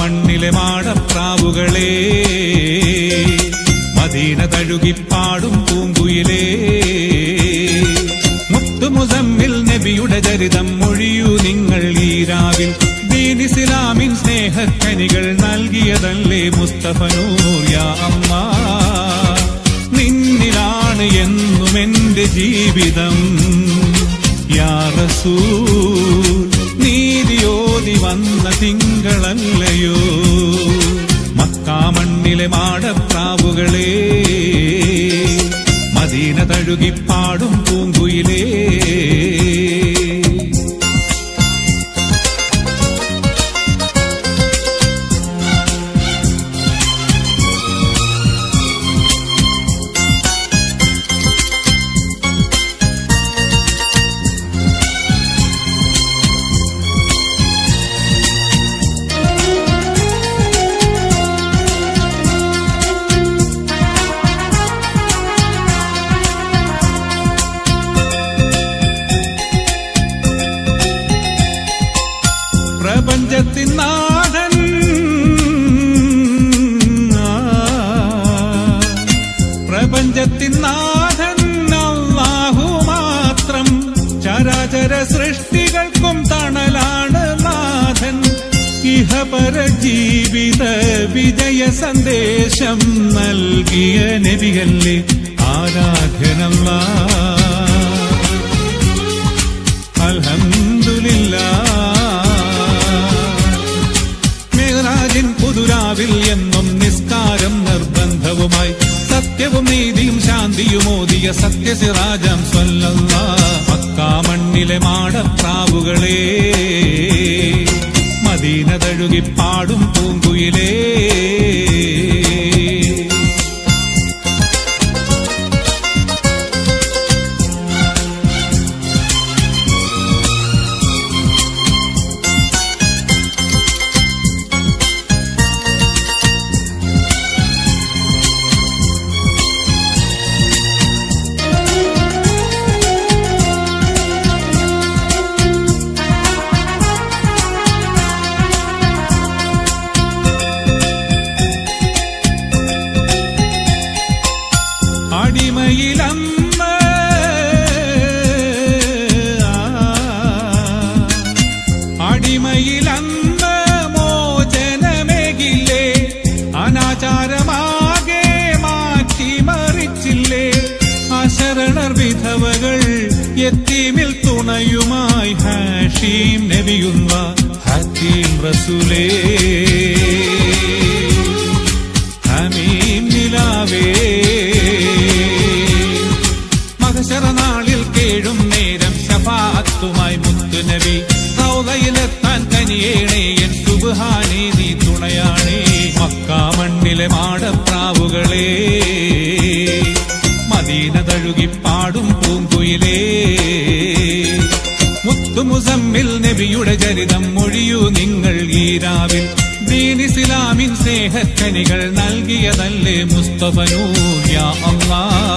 മണ്ണിലെ മാടപ്രാവുകളെ, മദീന തഴുകിപ്പാടും പൂങ്കുയിലേ, മുത്തു മുസമ്മിൽ നബിയുടെ ചരിതം മൊഴിയൂ നിങ്ങൾ ഈ രാവിൽ. ദീൻ ഇസ്ലാമിൻ സ്നേഹക്കനികൾ നൽകിയതല്ലേ മുസ്തഫ നൂർ. യാ അല്ലാഹ്, നിന്നിലാണ് എന്നും എന്റെ ജീവിതം. യാ റസൂൽ, നീതിയോതി വന്ന തിങ്കളല്ലയോ. മക്കാ മണ്ണിലെ മാടപ്രാവുകളെ, മദീന തഴുകിപ്പാടും പൂങ്കുയിലേ. പ്രപഞ്ചത്തിൻ നാഥൻ, പ്രപഞ്ചത്തിൻ നാഥൻ അല്ലാഹു മാത്രം. ചരാചര സൃഷ്ടികൾക്കും തണലാണ് നാഥൻ. ഇഹപര ജീവിത വിജയ സന്ദേശം നൽകിയ നബിയല്ലേ ആരാധ്യനല്ലാഹ്. അൽഹംദുലില്ലാഹ്, പുതുരാവിൽ എന്നും നിസ്കാരം നിർബന്ധവുമായി, സത്യവും നീതിയും ശാന്തിയുമോദിയ സത്യസിറാജം സ്വല്ലല്ലാഹ്. മക്കാ മണ്ണിലെ മാടപ്രാവുകളെ, മദീന തഴുകിപ്പാടും പൂങ്കുയിലേ. അടിമയിലന്ന് മോചനമേകില്ലേ, അനാചാരമാകെ മാറ്റിമറിച്ചില്ലേ. അശരണർ വിധവകൾ യത്തീമിൽ തുണയുമായി ഹാഷീം നബിയുള്ള ഹക്കീം റസൂലേ. ഹമീം നിലാവേ, മഹശറനാളിൽ കേഴും നേരം ശഫാഅത്തുമായി മുത്തു നബി. റൗളയിലെത്താൻ കനിയേണേ എൻ സുബ്ഹാനേ, നീ തുണയാണേ. മക്കാ മണ്ണിലെ മാടപ്രാവുകളെ, മദീന തഴുകിപ്പാടും പൂങ്കുയിലേ. മുത്തു മുസമ്മിൽ നബിയുടെ ചരിതം മൊഴിയൂ നിങ്ങൾ ഈ രാവിൽ. ദീൻ ഇസ്ലാമിൻ സ്നേഹക്കനികൾ നൽകിയതല്ലേ മുസ്തഫ നൂർ. യാ അല്ലാഹ്,